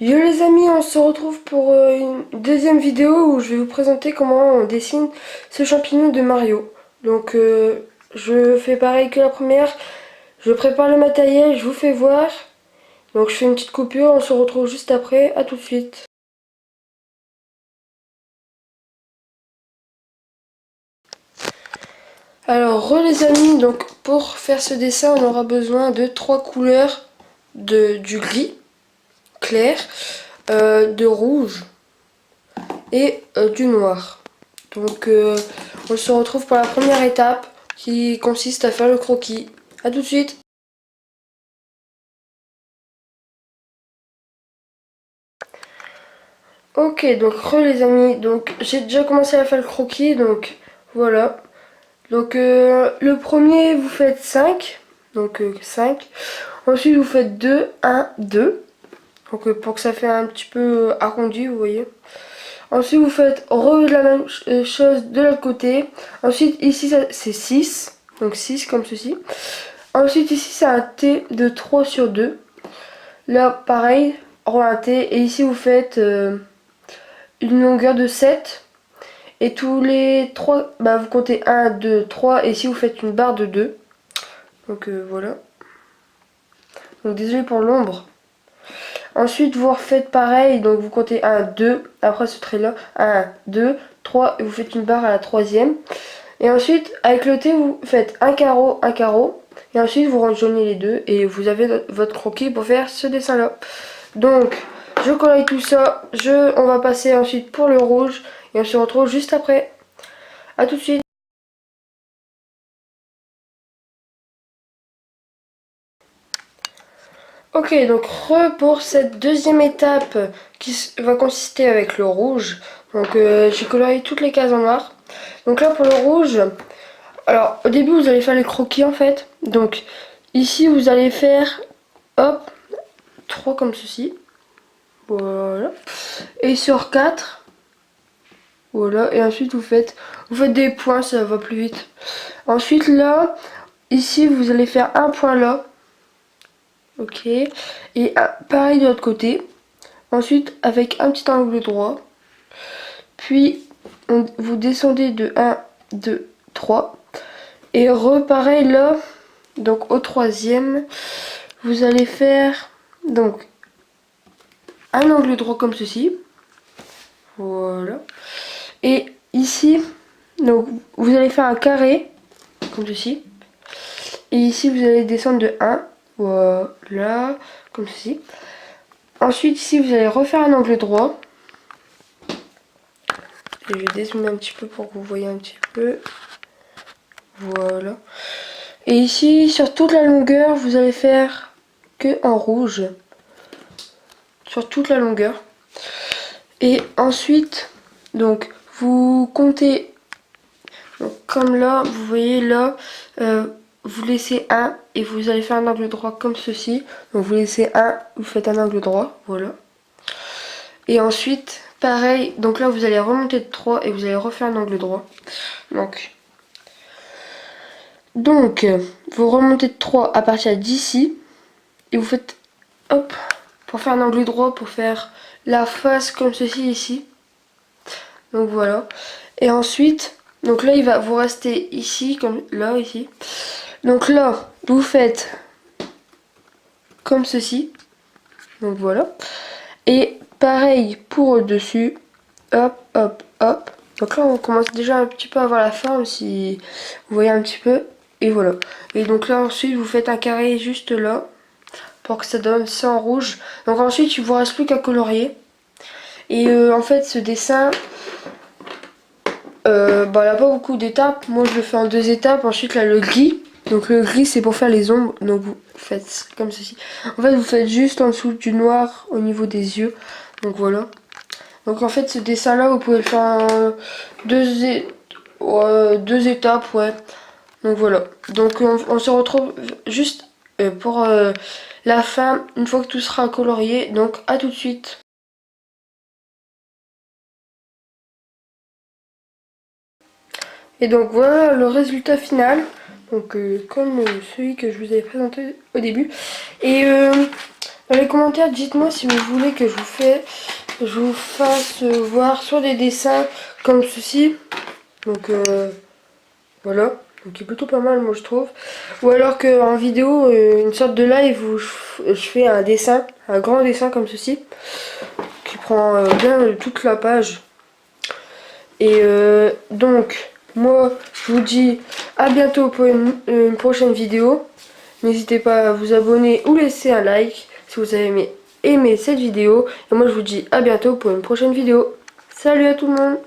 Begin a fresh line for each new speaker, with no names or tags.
Yo les amis, on se retrouve pour une deuxième vidéo où je vais vous présenter comment on dessine ce champignon de Mario. Donc je fais pareil que la première, je prépare le matériel, je vous fais voir. Donc je fais une petite coupure, on se retrouve juste après, à tout de suite. Alors les amis, donc pour faire ce dessin on aura besoin de trois couleurs, du gris clair, de rouge et du noir. Donc on se retrouve pour la première étape qui consiste à faire le croquis. A tout de suite. Ok, donc les amis, donc j'ai déjà commencé à faire le croquis, donc voilà. Donc le premier vous faites 5, donc 5. Ensuite vous faites 2, 1, 2. Donc pour que ça fait un petit peu arrondi, vous voyez. Ensuite vous faites la même chose de l'autre côté. Ensuite ici c'est 6, donc 6 comme ceci. Ensuite ici c'est un T de 3 sur 2. Là pareil, rond un T. Et ici vous faites une longueur de 7. Et tous les 3, bah, vous comptez 1, 2, 3. Et ici vous faites une barre de 2. Donc voilà. Donc désolé pour l'ombre. Ensuite vous refaites pareil. Donc vous comptez 1, 2. Après ce trait là. 1, 2, 3. Et vous faites une barre à la troisième. Et ensuite avec le T vous faites un carreau, un carreau. Et ensuite vous rejoignez les deux. Et vous avez votre croquis pour faire ce dessin là. Donc je colore tout ça, on va passer ensuite pour le rouge et on se retrouve juste après. A tout de suite. Ok, donc pour cette deuxième étape qui va consister avec le rouge. Donc j'ai coloré toutes les cases en noir. Donc là pour le rouge, alors au début vous allez faire les croquis en fait. Donc ici vous allez faire, hop, 3 comme ceci. Voilà. Et sur 4. Voilà, et ensuite vous faites des points, ça va plus vite. Ensuite là, ici vous allez faire un point là. Ok. Et pareil de l'autre côté. Ensuite avec un petit angle droit. Puis vous descendez de 1, 2, 3. Et repareil là. Donc au troisième, vous allez faire donc un angle droit comme ceci. Voilà. Et ici, donc vous allez faire un carré comme ceci. Et ici vous allez descendre de 1. Voilà, comme ceci. Ensuite ici vous allez refaire un angle droit. Et je vais dézoomer un petit peu pour que vous voyez un petit peu. Voilà. Et ici sur toute la longueur vous allez faire que en rouge. Sur toute la longueur. Et ensuite, donc vous comptez, donc, comme là, vous voyez là, vous laissez un et vous allez faire un angle droit comme ceci. Donc vous laissez un, vous faites un angle droit, voilà. Et ensuite, pareil, donc là vous allez remonter de 3 et vous allez refaire un angle droit. Donc vous remontez de 3 à partir d'ici et vous faites, hop, pour faire un angle droit, pour faire la face comme ceci ici. Donc voilà. Et ensuite, donc là il va vous rester ici, comme là, ici. Donc là, vous faites comme ceci. Donc voilà. Et pareil pour au-dessus. Hop, hop, hop. Donc là, on commence déjà un petit peu à avoir la forme, si vous voyez un petit peu. Et voilà. Et donc là, ensuite, vous faites un carré juste là, pour que ça donne ça en rouge. Donc ensuite, il vous reste plus qu'à colorier. Et en fait, ce dessin, bah, il n'y a pas beaucoup d'étapes. Moi, je le fais en 2 étapes. Ensuite, là, le gris. Donc le gris, c'est pour faire les ombres. Donc vous faites comme ceci. En fait, vous faites juste en dessous du noir au niveau des yeux. Donc voilà. Donc en fait, ce dessin-là, vous pouvez le faire en 2 étapes, ouais. Donc voilà. Donc on se retrouve juste pour la fin, une fois que tout sera colorié. Donc à tout de suite. Et donc voilà le résultat final. Donc comme celui que je vous avais présenté au début. Et Dans les commentaires, dites-moi si vous voulez que je vous fasse voir soit des dessins comme ceci. Donc voilà. Donc il est plutôt pas mal moi je trouve. Ou alors qu'en vidéo, une sorte de live où je fais un dessin, un grand dessin comme ceci. Qui prend bien toute la page. Et donc, moi, je vous dis à bientôt pour une prochaine vidéo. N'hésitez pas à vous abonner ou laisser un like si vous avez aimé cette vidéo. Et moi, je vous dis à bientôt pour une prochaine vidéo. Salut à tout le monde!